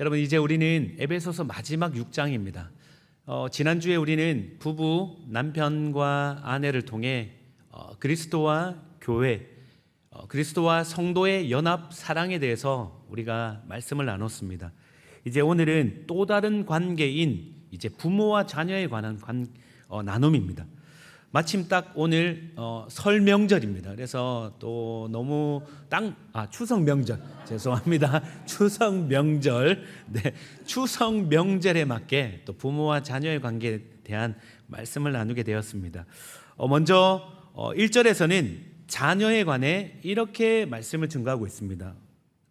여러분, 이제 우리는 에베소서 마지막 6장입니다. 지난주에 우리는 부부, 남편과 아내를 통해 그리스도와 교회, 그리스도와 성도의 연합 사랑에 대해서 우리가 말씀을 나눴습니다. 이제 오늘은 또 다른 관계인 이제 부모와 자녀에 관한 나눔입니다. 마침 딱 오늘 설 명절입니다. 그래서 또 너무 추석 명절, 죄송합니다. 추석 명절, 추석 명절에 맞게 또 부모와 자녀의 관계에 대한 말씀을 나누게 되었습니다. 먼저 1절에서는 자녀에 관해 이렇게 말씀을 증거하고 있습니다.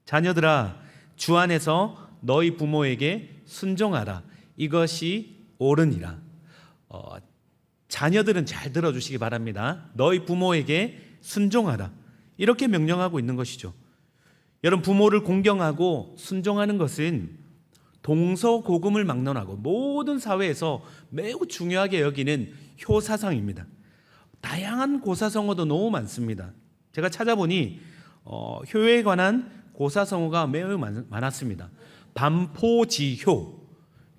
자녀들아, 주 안에서 너희 부모에게 순종하라. 이것이 옳으니라. 자녀들은 잘 들어주시기 바랍니다. 너희 부모에게 순종하라. 이렇게 명령하고 있는 것이죠. 여러분, 부모를 공경하고 순종하는 것은 동서고금을 막론하고 모든 사회에서 매우 중요하게 여기는 효사상입니다. 다양한 고사성어도 너무 많습니다. 제가 찾아보니 효에 관한 고사성어가 매우 많았습니다. 반포지효,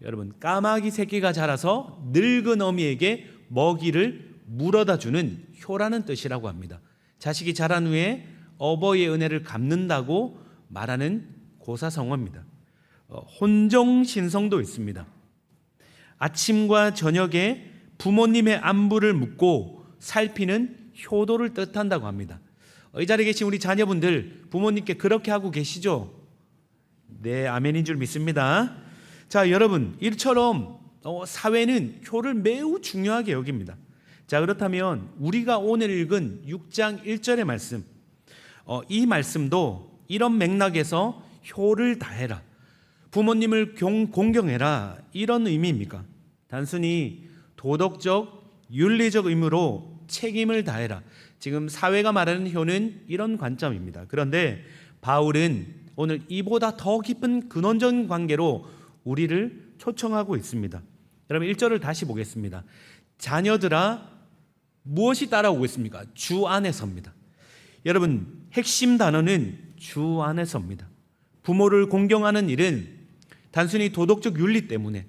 여러분, 까마귀 새끼가 자라서 늙은 어미에게 먹이를 물어다 주는 효라는 뜻이라고 합니다. 자식이 자란 후에 어버이의 은혜를 갚는다고 말하는 고사성어입니다. 혼정신성도 있습니다. 아침과 저녁에 부모님의 안부를 묻고 살피는 효도를 뜻한다고 합니다. 이 자리에 계신 우리 자녀분들, 부모님께 그렇게 하고 계시죠? 네, 아멘인 줄 믿습니다. 자, 여러분, 이처럼 사회는 효를 매우 중요하게 여깁니다. 자, 그렇다면 우리가 오늘 읽은 6장 1절의 말씀, 이 말씀도 이런 맥락에서 효를 다해라, 부모님을 공경해라, 이런 의미입니까? 단순히 도덕적, 윤리적 의무로 책임을 다해라, 지금 사회가 말하는 효는 이런 관점입니다. 그런데 바울은 오늘 이보다 더 깊은 근원적인 관계로 우리를 초청하고 있습니다. 여러분, 1절을 다시 보겠습니다. 자녀들아, 무엇이 따라오고 있습니까? 주 안에서입니다. 여러분, 핵심 단어는 주 안에서입니다. 부모를 공경하는 일은 단순히 도덕적 윤리 때문에,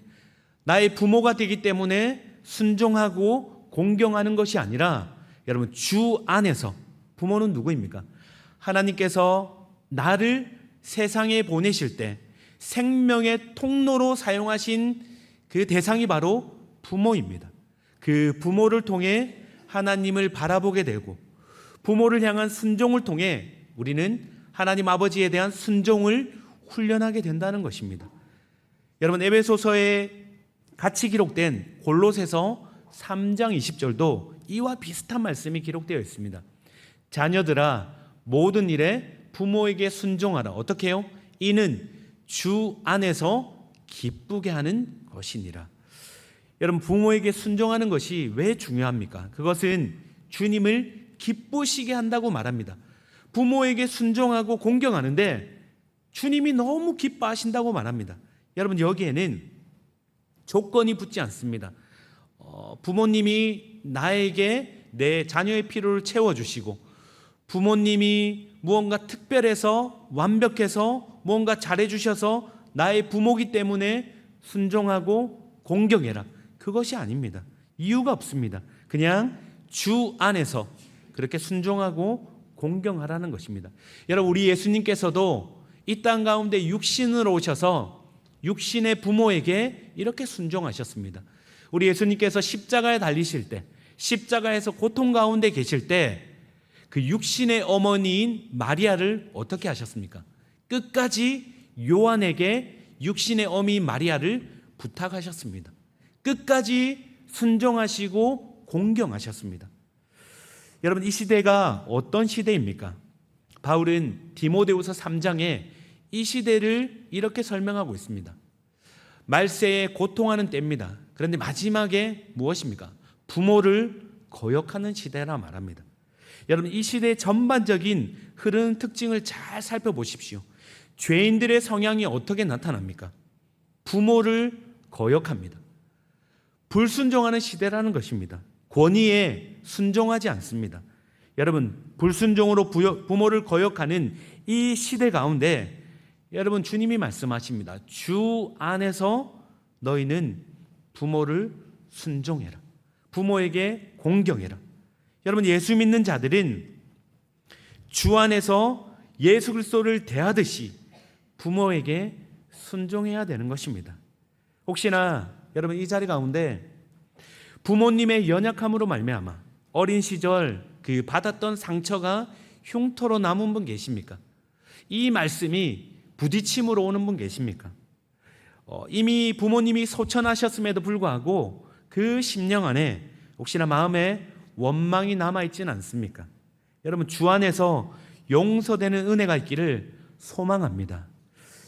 나의 부모가 되기 때문에 순종하고 공경하는 것이 아니라, 여러분, 주 안에서, 부모는 누구입니까? 하나님께서 나를 세상에 보내실 때 생명의 통로로 사용하신 그 대상이 바로 부모입니다. 그 부모를 통해 하나님을 바라보게 되고, 부모를 향한 순종을 통해 우리는 하나님 아버지에 대한 순종을 훈련하게 된다는 것입니다. 여러분, 에베소서에 같이 기록된 골로새서 3장 20절도 이와 비슷한 말씀이 기록되어 있습니다. 자녀들아, 모든 일에 부모에게 순종하라. 어떻게 해요? 이는 주 안에서 기쁘게 하는 것이니라. 여러분, 부모에게 순종하는 것이 왜 중요합니까? 그것은 주님을 기쁘시게 한다고 말합니다. 부모에게 순종하고 공경하는데 주님이 너무 기뻐하신다고 말합니다. 여러분, 여기에는 조건이 붙지 않습니다. 부모님이 나에게 내 자녀의 필요를 채워주시고, 부모님이 무언가 특별해서 완벽해서 무언가 잘해주셔서 나의 부모기 때문에 순종하고 공경해라, 그것이 아닙니다. 이유가 없습니다. 그냥 주 안에서 그렇게 순종하고 공경하라는 것입니다. 여러분, 우리 예수님께서도 이 땅 가운데 육신으로 오셔서 육신의 부모에게 이렇게 순종하셨습니다. 우리 예수님께서 십자가에 달리실 때, 십자가에서 고통 가운데 계실 때 그 육신의 어머니인 마리아를 어떻게 하셨습니까? 끝까지 요한에게 육신의 어미 마리아를 부탁하셨습니다. 끝까지 순종하시고 공경하셨습니다. 여러분, 이 시대가 어떤 시대입니까? 바울은 디모데후서 3장에 이 시대를 이렇게 설명하고 있습니다. 말세에 고통하는 때입니다. 그런데 마지막에 무엇입니까? 부모를 거역하는 시대라 말합니다. 여러분, 이 시대의 전반적인 흐르는 특징을 잘 살펴보십시오. 죄인들의 성향이 어떻게 나타납니까? 부모를 거역합니다. 불순종하는 시대라는 것입니다. 권위에 순종하지 않습니다. 여러분, 불순종으로 부모를 거역하는 이 시대 가운데 여러분, 주님이 말씀하십니다. 주 안에서 너희는 부모를 순종해라. 부모에게 공경해라. 여러분, 예수 믿는 자들은 주 안에서 예수 그리스도를 대하듯이 부모에게 순종해야 되는 것입니다. 혹시나 여러분 이 자리 가운데 부모님의 연약함으로 말미암아 어린 시절 그 받았던 상처가 흉터로 남은 분 계십니까? 이 말씀이 부딪힘으로 오는 분 계십니까? 이미 부모님이 소천하셨음에도 불구하고 그 심령 안에 혹시나 마음에 원망이 남아있지는 않습니까? 여러분, 주 안에서 용서되는 은혜가 있기를 소망합니다.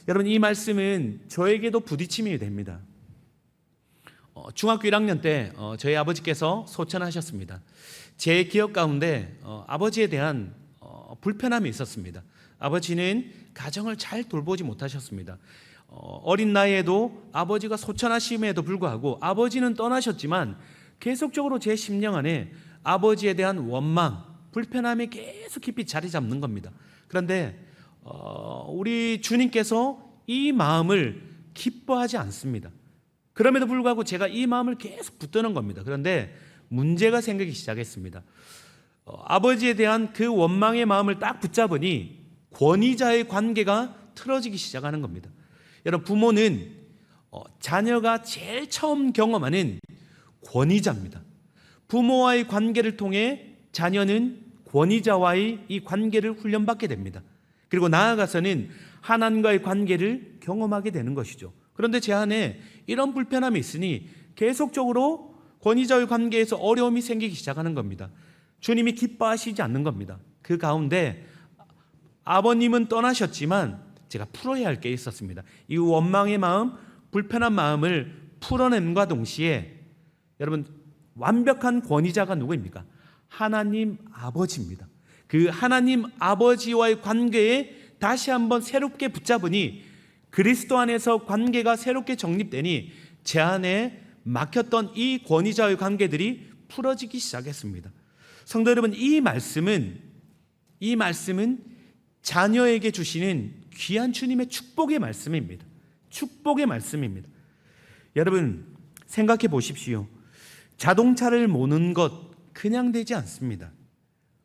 여러분, 이 말씀은 저에게도 부딪힘이 됩니다. 중학교 1학년 때 저희 아버지께서 소천하셨습니다. 제 기억 가운데 아버지에 대한 불편함이 있었습니다. 아버지는 가정을 잘 돌보지 못하셨습니다. 어린 나이에도 아버지가 소천하심에도 불구하고 아버지는 떠나셨지만 계속적으로 제 심령 안에 아버지에 대한 원망, 불편함이 계속 깊이 자리 잡는 겁니다. 그런데 우리 주님께서 이 마음을 기뻐하지 않습니다. 그럼에도 불구하고 제가 이 마음을 계속 붙드는 겁니다. 그런데 문제가 생기기 시작했습니다. 아버지에 대한 그 원망의 마음을 딱 붙잡으니 권위자의 관계가 틀어지기 시작하는 겁니다. 여러분, 부모는 자녀가 제일 처음 경험하는 권위자입니다. 부모와의 관계를 통해 자녀는 권위자와의 이 관계를 훈련받게 됩니다. 그리고 나아가서는 하나님과의 관계를 경험하게 되는 것이죠. 그런데 제 안에 이런 불편함이 있으니 계속적으로 권위자의 관계에서 어려움이 생기기 시작하는 겁니다. 주님이 기뻐하시지 않는 겁니다. 그 가운데 아버님은 떠나셨지만 제가 풀어야 할 게 있었습니다. 이 원망의 마음, 불편한 마음을 풀어냄과 동시에 여러분, 완벽한 권위자가 누구입니까? 하나님 아버지입니다. 그 하나님 아버지와의 관계에 다시 한번 새롭게 붙잡으니 그리스도 안에서 관계가 새롭게 정립되니 제 안에 막혔던 이 권위자의 관계들이 풀어지기 시작했습니다. 성도 여러분, 이 말씀은 자녀에게 주시는 귀한 주님의 축복의 말씀입니다. 축복의 말씀입니다. 여러분, 생각해 보십시오. 자동차를 모는 것 그냥 되지 않습니다.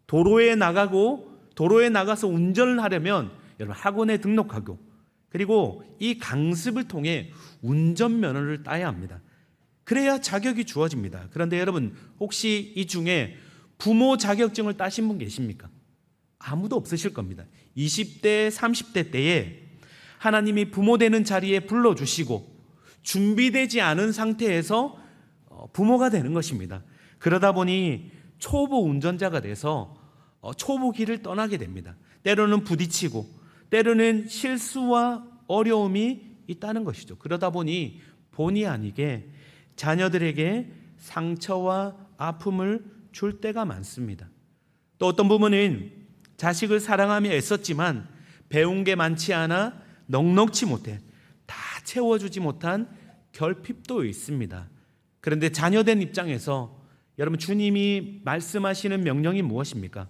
도로에 나가서 운전을 하려면 여러분 학원에 등록하고 그리고 이 강습을 통해 운전면허를 따야 합니다. 그래야 자격이 주어집니다. 그런데 여러분, 혹시 이 중에 부모 자격증을 따신 분 계십니까? 아무도 없으실 겁니다. 20대, 30대 때에 하나님이 부모 되는 자리에 불러주시고 준비되지 않은 상태에서 부모가 되는 것입니다. 그러다 보니 초보 운전자가 돼서 초보 길을 떠나게 됩니다. 때로는 부딪히고 때로는 실수와 어려움이 있다는 것이죠. 그러다 보니 본의 아니게 자녀들에게 상처와 아픔을 줄 때가 많습니다. 또 어떤 부모는 자식을 사랑하며 애썼지만 배운 게 많지 않아 넉넉지 못해 다 채워주지 못한 결핍도 있습니다. 그런데 자녀된 입장에서 여러분, 주님이 말씀하시는 명령이 무엇입니까?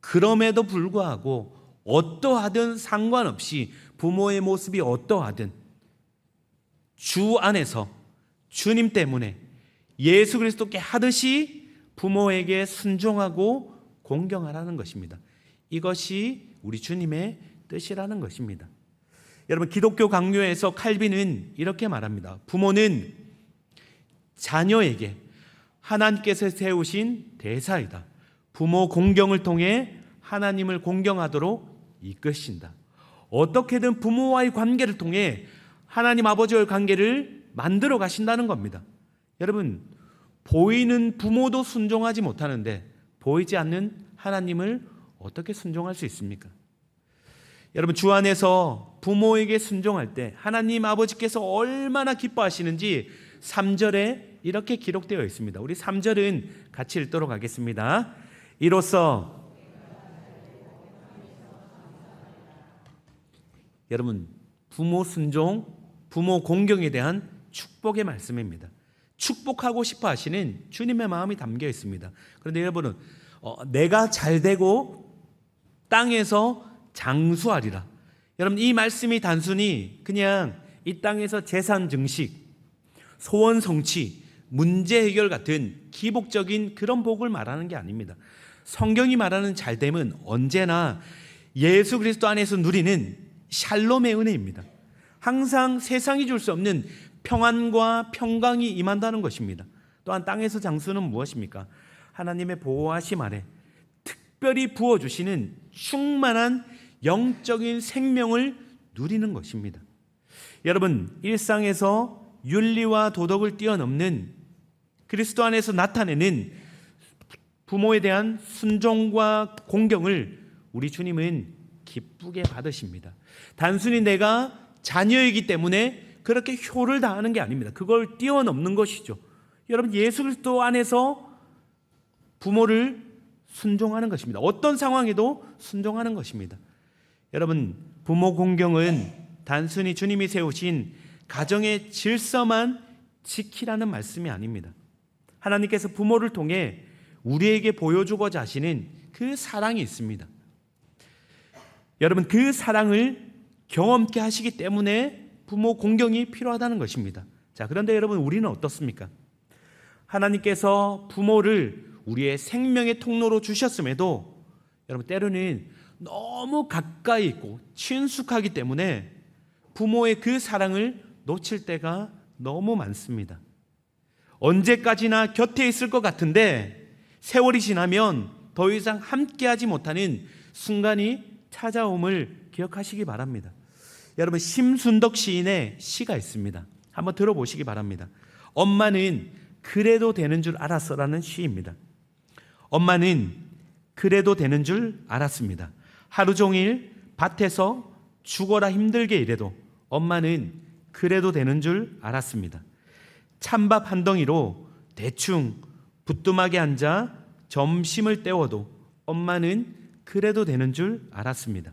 그럼에도 불구하고 어떠하든 상관없이 부모의 모습이 어떠하든 주 안에서 주님 때문에 예수 그리스도께 하듯이 부모에게 순종하고 공경하라는 것입니다. 이것이 우리 주님의 뜻이라는 것입니다. 여러분, 기독교 강요에서 칼빈은 이렇게 말합니다. 부모는 자녀에게 하나님께서 세우신 대사이다. 부모 공경을 통해 하나님을 공경하도록 이끄신다. 어떻게든 부모와의 관계를 통해 하나님 아버지와의 관계를 만들어 가신다는 겁니다. 여러분, 보이는 부모도 순종하지 못하는데 보이지 않는 하나님을 어떻게 순종할 수 있습니까? 여러분, 주 안에서 부모에게 순종할 때 하나님 아버지께서 얼마나 기뻐하시는지 3절에 이렇게 기록되어 있습니다. 우리 3절은 같이 읽도록 하겠습니다. 이로써 여러분, 부모 순종, 부모 공경에 대한 축복의 말씀입니다. 축복하고 싶어 하시는 주님의 마음이 담겨 있습니다. 그런데 여러분은 내가 잘 되고 땅에서 장수하리라. 여러분, 이 말씀이 단순히 그냥 이 땅에서 재산 증식, 소원 성취, 문제 해결 같은 기복적인 그런 복을 말하는 게 아닙니다. 성경이 말하는 잘됨은 언제나 예수 그리스도 안에서 누리는 샬롬의 은혜입니다. 항상 세상이 줄 수 없는 평안과 평강이 임한다는 것입니다. 또한 땅에서 장수는 무엇입니까? 하나님의 보호하심 아래 특별히 부어주시는 충만한 영적인 생명을 누리는 것입니다. 여러분, 일상에서 윤리와 도덕을 뛰어넘는 그리스도 안에서 나타내는 부모에 대한 순종과 공경을 우리 주님은 기쁘게 받으십니다. 단순히 내가 자녀이기 때문에 그렇게 효를 다하는 게 아닙니다. 그걸 뛰어넘는 것이죠. 여러분, 예수 그리스도 안에서 부모를 순종하는 것입니다. 어떤 상황에도 순종하는 것입니다. 여러분, 부모 공경은 단순히 주님이 세우신 가정의 질서만 지키라는 말씀이 아닙니다. 하나님께서 부모를 통해 우리에게 보여주고자 하시는 그 사랑이 있습니다. 여러분, 그 사랑을 경험케 하시기 때문에 부모 공경이 필요하다는 것입니다. 자, 그런데 여러분, 우리는 어떻습니까? 하나님께서 부모를 우리의 생명의 통로로 주셨음에도 여러분, 때로는 너무 가까이 있고 친숙하기 때문에 부모의 그 사랑을 놓칠 때가 너무 많습니다. 언제까지나 곁에 있을 것 같은데 세월이 지나면 더 이상 함께하지 못하는 순간이 찾아옴을 기억하시기 바랍니다. 여러분, 심순덕 시인의 시가 있습니다. 한번 들어보시기 바랍니다. 엄마는 그래도 되는 줄 알았어라는 시입니다. 엄마는 그래도 되는 줄 알았습니다. 하루 종일 밭에서 죽어라 힘들게 일해도 엄마는 그래도 되는 줄 알았습니다. 찬밥 한 덩이로 대충 부뚜막에 앉아 점심을 때워도 엄마는 그래도 되는 줄 알았습니다.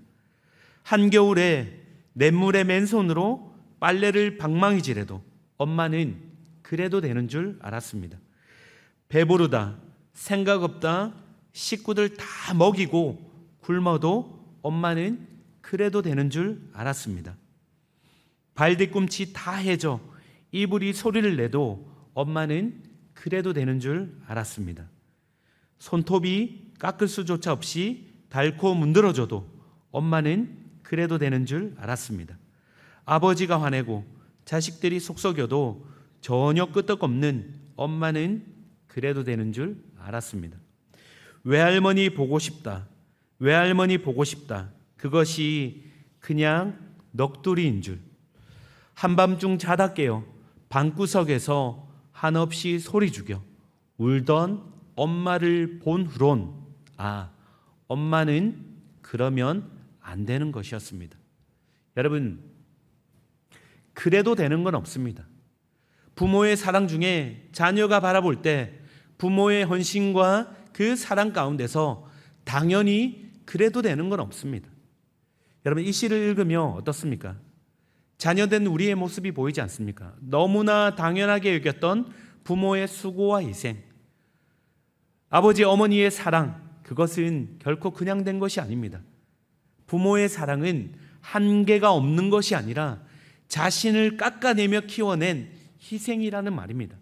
한겨울에 냇물에 맨손으로 빨래를 방망이질해도 엄마는 그래도 되는 줄 알았습니다. 배부르다, 생각 없다, 식구들 다 먹이고 굶어도 엄마는 그래도 되는 줄 알았습니다. 발뒤꿈치 다 해져 이불이 소리를 내도 엄마는 그래도 되는 줄 알았습니다. 손톱이 깎을 수조차 없이 닳고 문드러져도 엄마는 그래도 되는 줄 알았습니다. 아버지가 화내고 자식들이 속썩여도 전혀 끄떡없는 엄마는 그래도 되는 줄 알았습니다. 외할머니 보고 싶다, 외할머니 보고 싶다, 그것이 그냥 넋두리인 줄. 한밤중 자다 깨어 방구석에서 한없이 소리 죽여 울던 엄마를 본 후론 엄마는 그러면 안 되는 것이었습니다. 여러분, 그래도 되는 건 없습니다. 부모의 사랑 중에 자녀가 바라볼 때 부모의 헌신과 그 사랑 가운데서 당연히 그래도 되는 건 없습니다. 여러분, 이 시를 읽으며 어떻습니까? 자녀된 우리의 모습이 보이지 않습니까? 너무나 당연하게 여겼던 부모의 수고와 희생, 아버지 어머니의 사랑, 그것은 결코 그냥 된 것이 아닙니다. 부모의 사랑은 한계가 없는 것이 아니라 자신을 깎아내며 키워낸 희생이라는 말입니다.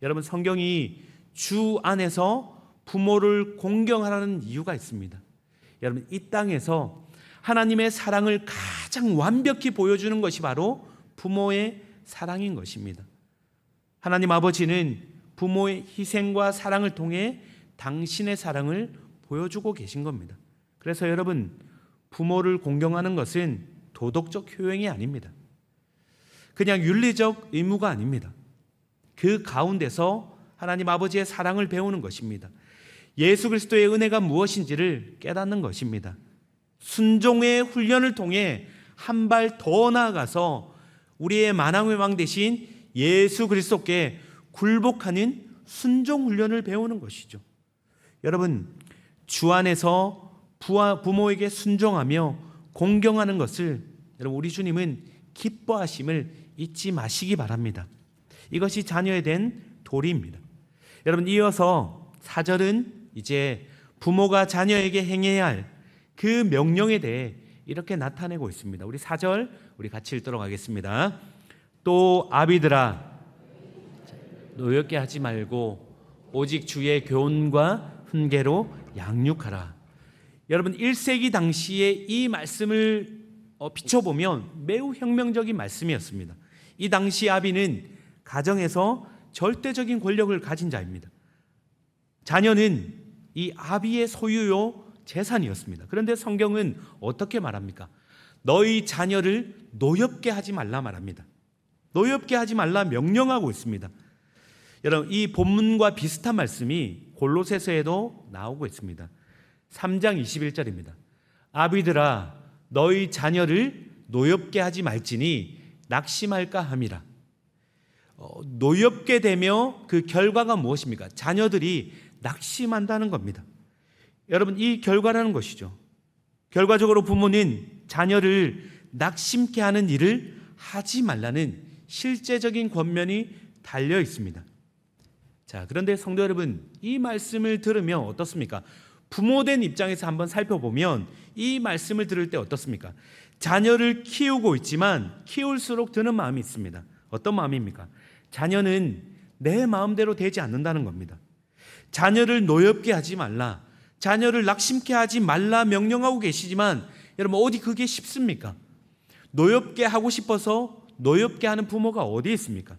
여러분, 성경이 주 안에서 부모를 공경하라는 이유가 있습니다. 여러분, 이 땅에서 하나님의 사랑을 가장 완벽히 보여주는 것이 바로 부모의 사랑인 것입니다. 하나님 아버지는 부모의 희생과 사랑을 통해 당신의 사랑을 보여주고 계신 겁니다. 그래서 여러분, 부모를 공경하는 것은 도덕적 효용이 아닙니다. 그냥 윤리적 의무가 아닙니다. 그 가운데서 하나님 아버지의 사랑을 배우는 것입니다. 예수 그리스도의 은혜가 무엇인지를 깨닫는 것입니다. 순종의 훈련을 통해 한 발 더 나아가서 우리의 만왕의 왕 대신 예수 그리스도께 굴복하는 순종 훈련을 배우는 것이죠. 여러분, 주 안에서 부모에게 순종하며 공경하는 것을 여러분, 우리 주님은 기뻐하심을 잊지 마시기 바랍니다. 이것이 자녀에 대한 도리입니다. 여러분, 이어서 4절은 이제 부모가 자녀에게 행해야 할 그 명령에 대해 이렇게 나타내고 있습니다. 우리 4절 우리 같이 읽도록 하겠습니다. 또 아비들아 노엽게 하지 말고 오직 주의 교훈과 훈계로 양육하라. 여러분 1세기 당시에 이 말씀을 비춰보면 매우 혁명적인 말씀이었습니다. 이 당시 아비는 가정에서 절대적인 권력을 가진 자입니다. 자녀는 이 아비의 소유요 재산이었습니다. 그런데 성경은 어떻게 말합니까? 너희 자녀를 노엽게 하지 말라 말합니다. 노엽게 하지 말라 명령하고 있습니다. 여러분 이 본문과 비슷한 말씀이 골로새서에도 나오고 있습니다. 3장 21절입니다. 아비들아 너희 자녀를 노엽게 하지 말지니 낙심할까 함이라. 노엽게 되며 그 결과가 무엇입니까? 자녀들이 낙심한다는 겁니다. 여러분 이 결과라는 것이죠. 결과적으로 부모는 자녀를 낙심케 하는 일을 하지 말라는 실제적인 권면이 달려 있습니다. 자, 그런데 성도 여러분, 이 말씀을 들으면 어떻습니까? 부모된 입장에서 한번 살펴보면 이 말씀을 들을 때 어떻습니까? 자녀를 키우고 있지만 키울수록 드는 마음이 있습니다. 어떤 마음입니까? 자녀는 내 마음대로 되지 않는다는 겁니다. 자녀를 노엽게 하지 말라, 자녀를 낙심케 하지 말라 명령하고 계시지만 여러분 어디 그게 쉽습니까? 노엽게 하고 싶어서 노엽게 하는 부모가 어디 있습니까?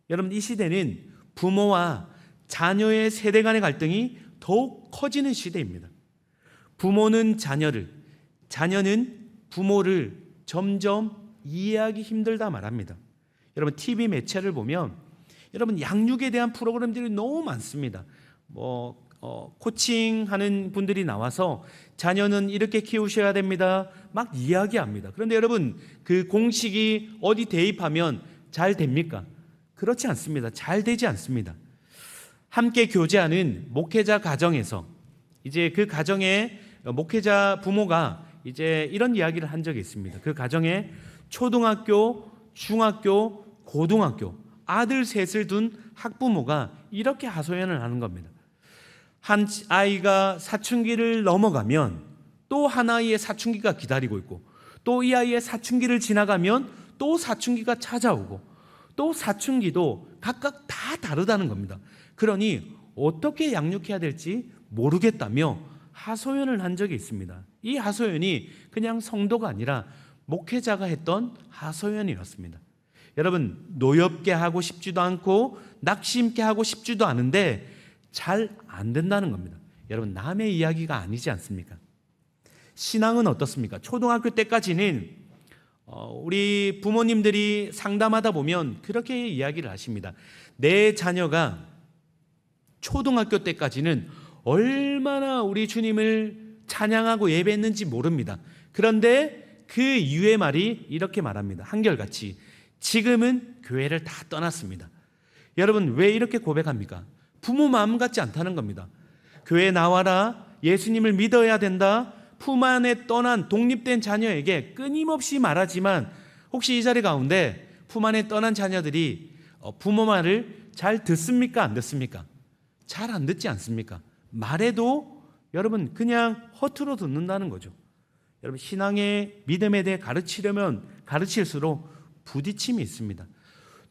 여러분 이 시대는 부모와 자녀의 세대 간의 갈등이 더욱 커지는 시대입니다. 부모는 자녀를, 자녀는 부모를 점점 이해하기 힘들다 말합니다. 여러분 TV 매체를 보면 여러분 양육에 대한 프로그램들이 너무 많습니다. 코칭하는 분들이 나와서 자녀는 이렇게 키우셔야 됩니다. 막 이야기합니다. 그런데 여러분 그 공식이 어디 대입하면 잘 됩니까? 그렇지 않습니다. 잘 되지 않습니다. 함께 교제하는 목회자 가정에서 이제 그 가정의 목회자 부모가 이제 이런 이야기를 한 적이 있습니다. 그 가정에 초등학교, 중학교, 고등학교 아들 셋을 둔 학부모가 이렇게 하소연을 하는 겁니다. 한 아이가 사춘기를 넘어가면 또 한 아이의 사춘기가 기다리고 있고 또 이 아이의 사춘기를 지나가면 또 사춘기가 찾아오고 또 사춘기도 각각 다 다르다는 겁니다. 그러니 어떻게 양육해야 될지 모르겠다며 하소연을 한 적이 있습니다. 이 하소연이 그냥 성도가 아니라 목회자가 했던 하소연이었습니다. 여러분 노엽게 하고 싶지도 않고 낙심케 하고 싶지도 않은데 잘 안 된다는 겁니다. 여러분 남의 이야기가 아니지 않습니까? 신앙은 어떻습니까? 초등학교 때까지는 우리 부모님들이 상담하다 보면 그렇게 이야기를 하십니다. 내 자녀가 초등학교 때까지는 얼마나 우리 주님을 찬양하고 예배했는지 모릅니다. 그런데 그 이후의 말이 이렇게 말합니다. 한결같이 지금은 교회를 다 떠났습니다. 여러분 왜 이렇게 고백합니까? 부모 마음 같지 않다는 겁니다. 교회 나와라, 예수님을 믿어야 된다, 품 안에 떠난 독립된 자녀에게 끊임없이 말하지만 혹시 이 자리 가운데 품 안에 떠난 자녀들이 부모 말을 잘 듣습니까? 안 듣습니까? 잘 안 듣지 않습니까? 말해도 여러분 그냥 허투루 듣는다는 거죠. 여러분 신앙의 믿음에 대해 가르치려면 가르칠수록 부딪힘이 있습니다.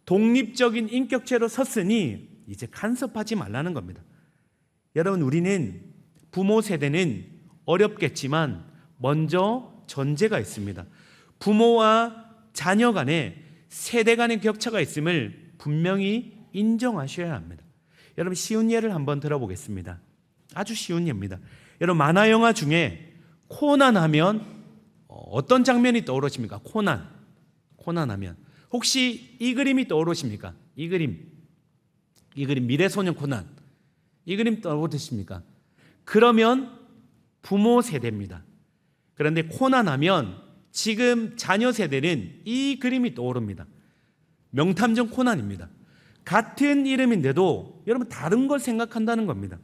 독립적인 인격체로 섰으니 이제 간섭하지 말라는 겁니다. 여러분 우리는 부모 세대는 어렵겠지만 먼저 전제가 있습니다. 부모와 자녀 간에 세대 간의 격차가 있음을 분명히 인정하셔야 합니다. 여러분 쉬운 예를 한번 들어보겠습니다. 아주 쉬운 예입니다. 여러분 만화 영화 중에 코난 하면 어떤 장면이 떠오르십니까? 코난 하면 혹시 이 그림이 떠오르십니까? 이 그림 미래소년 코난 이 그림 떠오르십니까? 그러면 부모 세대입니다. 그런데 코난 하면 지금 자녀 세대는 이 그림이 떠오릅니다. 명탐정 코난입니다. 같은 이름인데도 여러분 다른 걸 생각한다는 겁니다.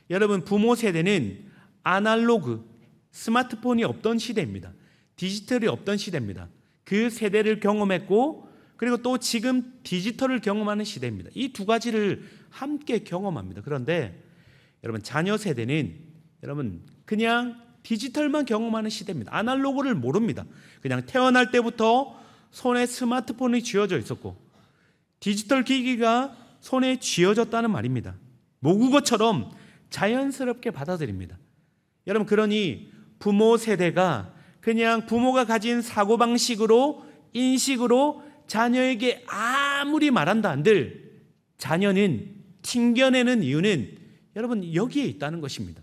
여러분 부모 세대는 아날로그 스마트폰이 없던 시대입니다. 디지털이 없던 시대입니다. 그 세대를 경험했고 그리고 또 지금 디지털을 경험하는 시대입니다. 이 두 가지를 함께 경험합니다. 그런데 여러분 자녀 세대는 여러분 그냥 디지털만 경험하는 시대입니다. 아날로그를 모릅니다. 그냥 태어날 때부터 손에 스마트폰이 쥐어져 있었고 디지털 기기가 손에 쥐어졌다는 말입니다. 모국어처럼 자연스럽게 받아들입니다. 여러분, 그러니 부모 세대가 그냥 부모가 가진 사고방식으로, 인식으로 자녀에게 아무리 말한다 한들 자녀는 튕겨내는 이유는 여러분 여기에 있다는 것입니다.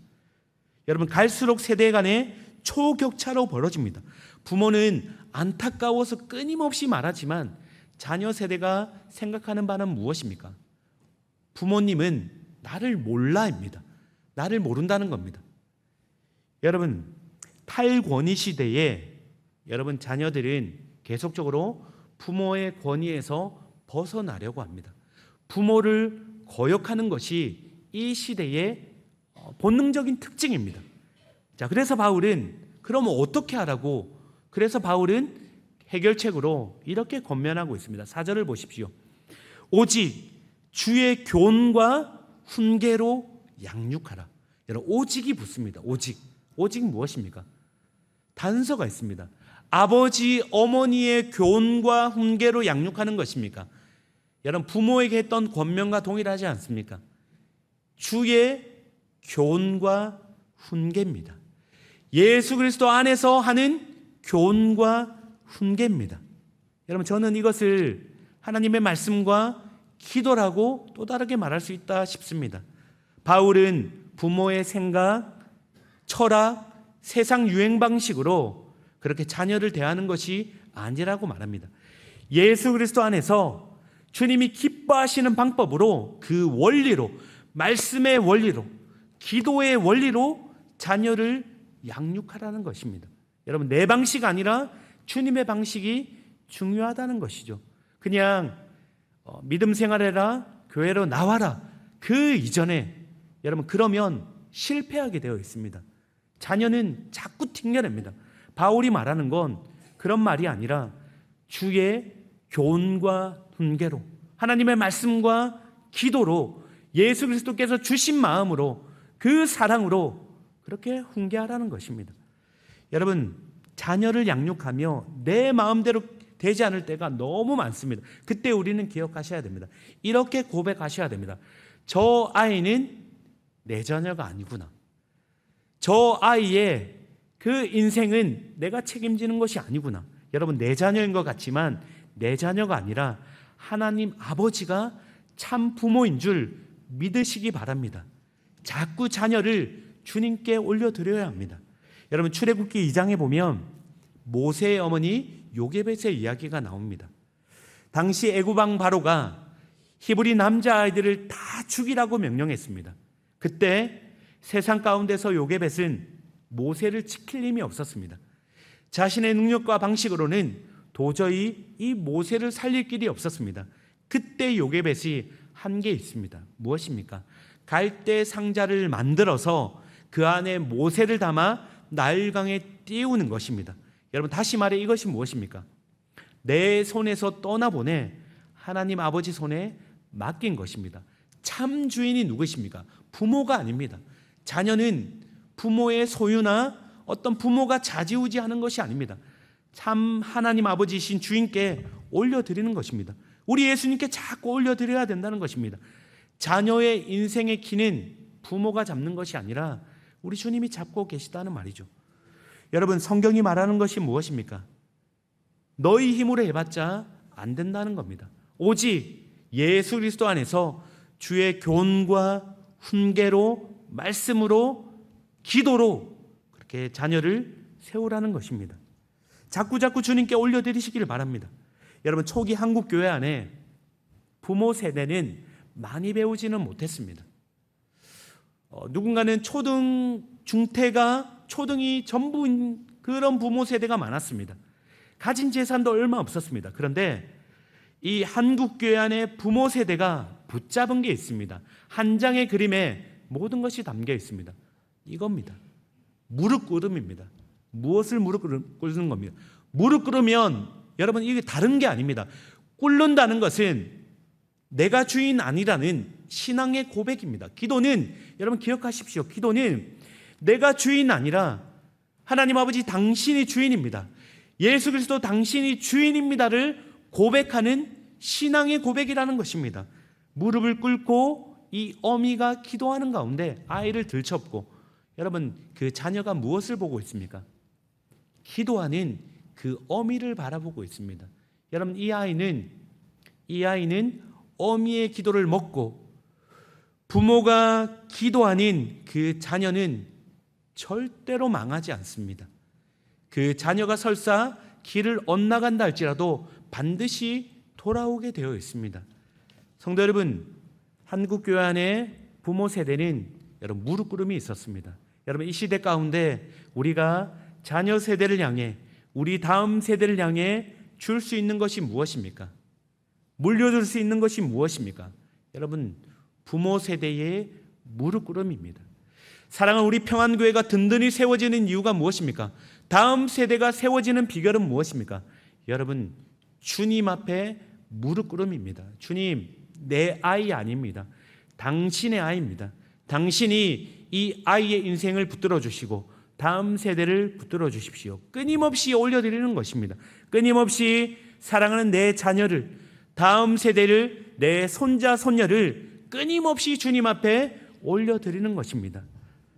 여러분, 갈수록 세대 간의 초격차로 벌어집니다. 부모는 안타까워서 끊임없이 말하지만 자녀 세대가 생각하는 바는 무엇입니까? 부모님은 나를 몰라입니다. 나를 모른다는 겁니다. 여러분, 탈권위 시대에 여러분 자녀들은 계속적으로 부모의 권위에서 벗어나려고 합니다. 부모를 거역하는 것이 이 시대의 본능적인 특징입니다. 자, 그래서 바울은 그러면 어떻게 하라고? 그래서 바울은 해결책으로 이렇게 권면하고 있습니다. 4절을 보십시오. 오직 주의 교훈과 훈계로 양육하라. 여러분, 오직이 붙습니다. 오직 무엇입니까? 단서가 있습니다. 아버지, 어머니의 교훈과 훈계로 양육하는 것입니까? 여러분, 부모에게 했던 권면과 동일하지 않습니까? 주의 교훈과 훈계입니다. 예수 그리스도 안에서 하는 교훈과 훈계입니다. 여러분, 저는 이것을 하나님의 말씀과 기도라고 또 다르게 말할 수 있다 싶습니다. 바울은 부모의 생각, 철학, 세상 유행 방식으로 그렇게 자녀를 대하는 것이 아니라고 말합니다. 예수 그리스도 안에서 주님이 기뻐하시는 방법으로, 그 원리로, 말씀의 원리로, 기도의 원리로 자녀를 양육하라는 것입니다. 여러분, 내 방식 아니라 주님의 방식이 중요하다는 것이죠. 그냥 믿음 생활해라, 교회로 나와라, 그 이전에 여러분 그러면 실패하게 되어 있습니다. 자녀는 자꾸 튕겨냅니다. 바울이 말하는 건 그런 말이 아니라 주의 교훈과 훈계로, 하나님의 말씀과 기도로, 예수 그리스도께서 주신 마음으로, 그 사랑으로 그렇게 훈계하라는 것입니다. 여러분, 자녀를 양육하며 내 마음대로 되지 않을 때가 너무 많습니다. 그때 우리는 기억하셔야 됩니다. 이렇게 고백하셔야 됩니다. 저 아이는 내 자녀가 아니구나. 저 아이의 그 인생은 내가 책임지는 것이 아니구나. 여러분, 내 자녀인 것 같지만 내 자녀가 아니라 하나님 아버지가 참 부모인 줄 믿으시기 바랍니다. 자꾸 자녀를 주님께 올려드려야 합니다. 여러분, 출애굽기 2장에 보면 모세의 어머니 요게벳의 이야기가 나옵니다. 당시 애굽 왕 바로가 히브리 남자아이들을 다 죽이라고 명령했습니다. 그때 세상 가운데서 요게벳은 모세를 지킬 힘이 없었습니다. 자신의 능력과 방식으로는 도저히 이 모세를 살릴 길이 없었습니다. 그때 요게벳이 한 게 있습니다. 무엇입니까? 갈대 상자를 만들어서 그 안에 모세를 담아 나일강에 띄우는 것입니다. 여러분, 다시 말해 이것이 무엇입니까? 내 손에서 떠나보내 하나님 아버지 손에 맡긴 것입니다. 참 주인이 누구십니까? 부모가 아닙니다. 자녀는 부모의 소유나 어떤 부모가 좌지우지하는 것이 아닙니다. 참 하나님 아버지이신 주인께 올려드리는 것입니다. 우리 예수님께 자꾸 올려드려야 된다는 것입니다. 자녀의 인생의 키는 부모가 잡는 것이 아니라 우리 주님이 잡고 계시다는 말이죠. 여러분, 성경이 말하는 것이 무엇입니까? 너희 힘으로 해봤자 안 된다는 겁니다. 오직 예수 그리스도 안에서 주의 교훈과 훈계로, 말씀으로, 기도로 그렇게 자녀를 세우라는 것입니다. 자꾸 주님께 올려드리시기를 바랍니다. 여러분, 초기 한국 교회 안에 부모 세대는 많이 배우지는 못했습니다. 누군가는 초등, 중퇴가 초등이 전부인 그런 부모 세대가 많았습니다. 가진 재산도 얼마 없었습니다. 그런데 이 한국 교회 안에 부모 세대가 붙잡은 게 있습니다. 한 장의 그림에 모든 것이 담겨 있습니다. 이겁니다. 무릎 꿇음입니다. 무엇을 무릎 꿇는 겁니다. 무릎 꿇으면 여러분, 이게 다른 게 아닙니다. 꿇는다는 것은 내가 주인 아니라는 신앙의 고백입니다. 기도는, 여러분 기억하십시오. 기도는 내가 주인 아니라 하나님 아버지 당신이 주인입니다. 예수 그리스도 당신이 주인입니다를 고백하는 신앙의 고백이라는 것입니다. 무릎을 꿇고 이 어미가 기도하는 가운데 아이를 들쳤고, 여러분 그 자녀가 무엇을 보고 있습니까? 기도하는 그 어미를 바라보고 있습니다. 여러분 이 아이는 어미의 기도를 먹고, 부모가 기도하는 그 자녀는 절대로 망하지 않습니다. 그 자녀가 설사 길을 엇나간다 할지라도 반드시 돌아오게 되어 있습니다. 성도 여러분, 한국 교회 안에 부모 세대는 여러분 무릎 꿇음이 있었습니다. 여러분 이 시대 가운데 우리가 자녀 세대를 향해, 우리 다음 세대를 향해 줄 수 있는 것이 무엇입니까? 물려줄 수 있는 것이 무엇입니까? 여러분 부모 세대의 무릎 꿇음입니다. 사랑하는 우리 평안교회가 든든히 세워지는 이유가 무엇입니까? 다음 세대가 세워지는 비결은 무엇입니까? 여러분 주님 앞에 무릎 꿇음입니다. 주님, 내 아이 아닙니다. 당신의 아이입니다. 당신이 이 아이의 인생을 붙들어 주시고 다음 세대를 붙들어 주십시오. 끊임없이 올려드리는 것입니다. 끊임없이 사랑하는 내 자녀를, 다음 세대를, 내 손자 손녀를 끊임없이 주님 앞에 올려드리는 것입니다.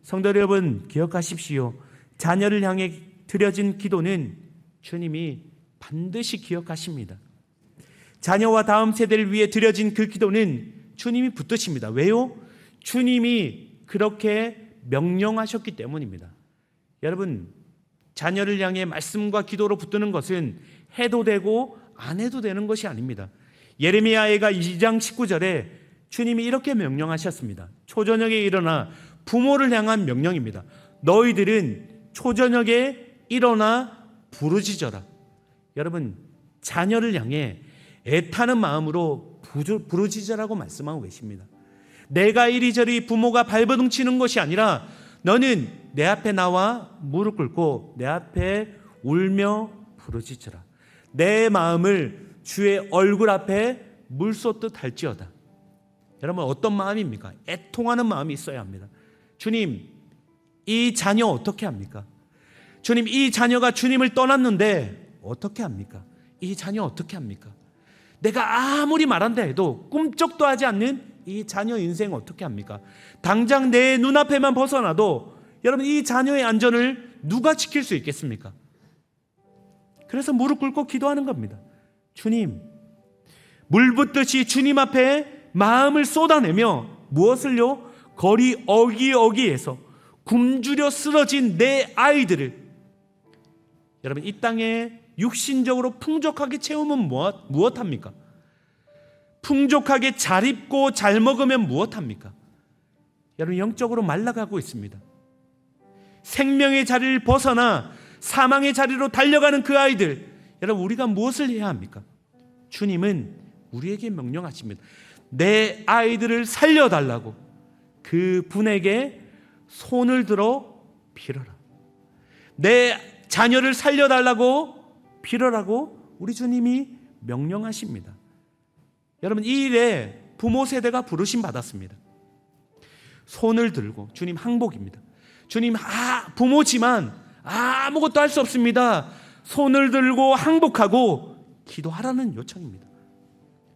성도 여러분 기억하십시오. 자녀를 향해 드려진 기도는 주님이 반드시 기억하십니다. 자녀와 다음 세대를 위해 드려진 그 기도는 주님이 붙드십니다. 왜요? 주님이 그렇게 명령하셨기 때문입니다. 여러분 자녀를 향해 말씀과 기도로 붙드는 것은 해도 되고 안 해도 되는 것이 아닙니다. 예레미야가 2장 19절에 주님이 이렇게 명령하셨습니다. 초저녁에 일어나, 부모를 향한 명령입니다. 너희들은 초저녁에 일어나 부르짖어라. 여러분 자녀를 향해 애타는 마음으로 부르짖으라고 말씀하고 계십니다. 내가 이리저리 부모가 발버둥 치는 것이 아니라 너는 내 앞에 나와 무릎 꿇고 내 앞에 울며 부르짖으라. 내 마음을 주의 얼굴 앞에 물 쏟듯 할지어다. 여러분 어떤 마음입니까? 애통하는 마음이 있어야 합니다. 주님, 이 자녀 어떻게 합니까? 주님, 이 자녀가 주님을 떠났는데 어떻게 합니까? 이 자녀 어떻게 합니까? 내가 아무리 말한다 해도 꿈쩍도 하지 않는 이 자녀 인생 어떻게 합니까? 당장 내 눈앞에만 벗어나도 여러분 이 자녀의 안전을 누가 지킬 수 있겠습니까? 그래서 무릎 꿇고 기도하는 겁니다. 주님, 물 붓듯이 주님 앞에 마음을 쏟아내며 무엇을요? 거리 어기어기에서 굶주려 쓰러진 내 아이들을, 여러분 이 땅에 육신적으로 풍족하게 채우면 무엇합니까? 풍족하게 잘 입고 잘 먹으면 무엇합니까? 여러분 영적으로 말라가고 있습니다. 생명의 자리를 벗어나 사망의 자리로 달려가는 그 아이들, 여러분 우리가 무엇을 해야 합니까? 주님은 우리에게 명령하십니다. 내 아이들을 살려달라고 그 분에게 손을 들어 빌어라. 내 자녀를 살려달라고 빌어라고 우리 주님이 명령하십니다. 여러분 이 일에 부모 세대가 부르심 받았습니다. 손을 들고, 주님 항복입니다. 주님 부모지만 아무것도 할 수 없습니다. 손을 들고 항복하고 기도하라는 요청입니다.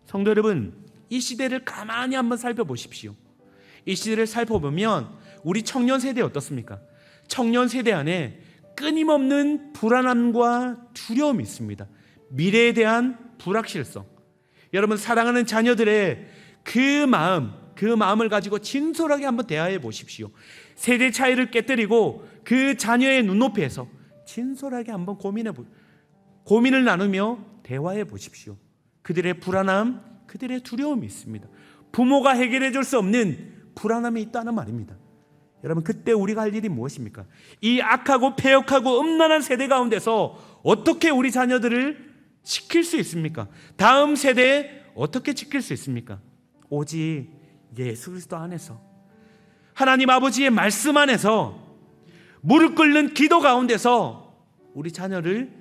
성도 여러분, 이 시대를 가만히 한번 살펴보십시오. 이 시대를 살펴보면 우리 청년 세대 어떻습니까? 청년 세대 안에 끊임없는 불안함과 두려움이 있습니다. 미래에 대한 불확실성. 여러분 사랑하는 자녀들의 그 마음을 가지고 진솔하게 한번 대화해 보십시오. 세대 차이를 깨뜨리고 그 자녀의 눈높이에서 진솔하게 한번 고민을 나누며 대화해 보십시오. 그들의 불안함, 그들의 두려움이 있습니다. 부모가 해결해 줄 수 없는 불안함이 있다는 말입니다. 여러분 그때 우리가 할 일이 무엇입니까? 이 악하고 패역하고 음란한 세대 가운데서 어떻게 우리 자녀들을 지킬 수 있습니까? 다음 세대에 어떻게 지킬 수 있습니까? 오직 예수 그리스도 안에서, 하나님 아버지의 말씀 안에서, 무릎 꿇는 기도 가운데서 우리 자녀를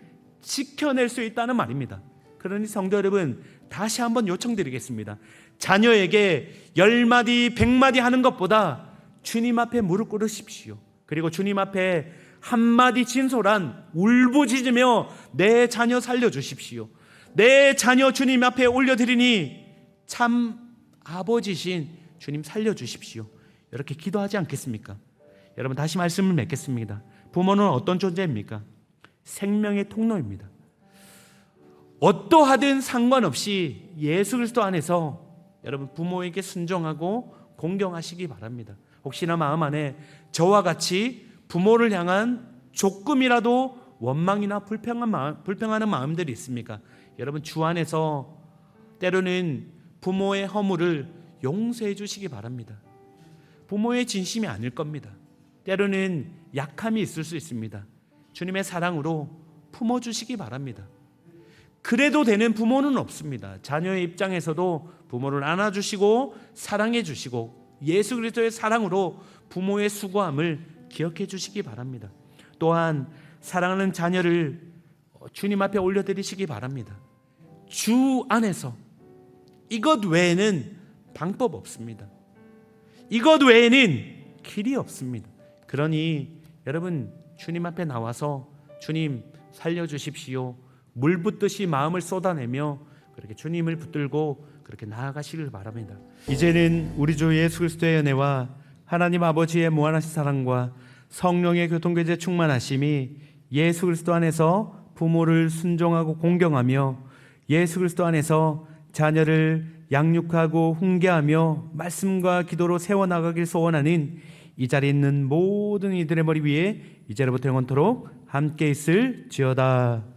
지켜낼 수 있다는 말입니다. 그러니 성도 여러분 다시 한번 요청드리겠습니다. 자녀에게 10마디 100마디 하는 것보다 주님 앞에 무릎 꿇으십시오. 그리고 주님 앞에 한마디 진솔한 울부짖으며 내 자녀 살려주십시오. 내 자녀 주님 앞에 올려드리니 참 아버지신 주님 살려주십시오. 이렇게 기도하지 않겠습니까? 여러분, 다시 말씀을 맺겠습니다. 부모는 어떤 존재입니까? 생명의 통로입니다. 어떠하든 상관없이 예수 그리스도 안에서 여러분 부모에게 순종하고 공경하시기 바랍니다. 혹시나 마음 안에 저와 같이 부모를 향한 조금이라도 원망이나 불평하는 마음들이 있습니까? 여러분, 주 안에서 때로는 부모의 허물을 용서해 주시기 바랍니다. 부모의 진심이 아닐 겁니다. 때로는 약함이 있을 수 있습니다. 주님의 사랑으로 품어주시기 바랍니다. 그래도 되는 부모는 없습니다. 자녀의 입장에서도 부모를 안아주시고 사랑해 주시고 예수 그리스도의 사랑으로 부모의 수고함을 기억해 주시기 바랍니다. 또한 사랑하는 자녀를 주님 앞에 올려드리시기 바랍니다. 주 안에서 이것 외에는 방법 없습니다. 이것 외에는 길이 없습니다. 그러니 여러분, 주님 앞에 나와서 주님 살려주십시오, 물 붓듯이 마음을 쏟아내며 그렇게 주님을 붙들고 그렇게 나아가시길 바랍니다. 이제는 우리 주 예수 그리스도의 은혜와 하나님 아버지의 무한하신 사랑과 성령의 교통교제 충만하심이 예수 그리스도 안에서 부모를 순종하고 공경하며 예수 그리스도 안에서 자녀를 양육하고 훈계하며 말씀과 기도로 세워나가길 소원하는 이 자리에 있는 모든 이들의 머리 위에 이제로부터 영원토록 함께 있을지어다.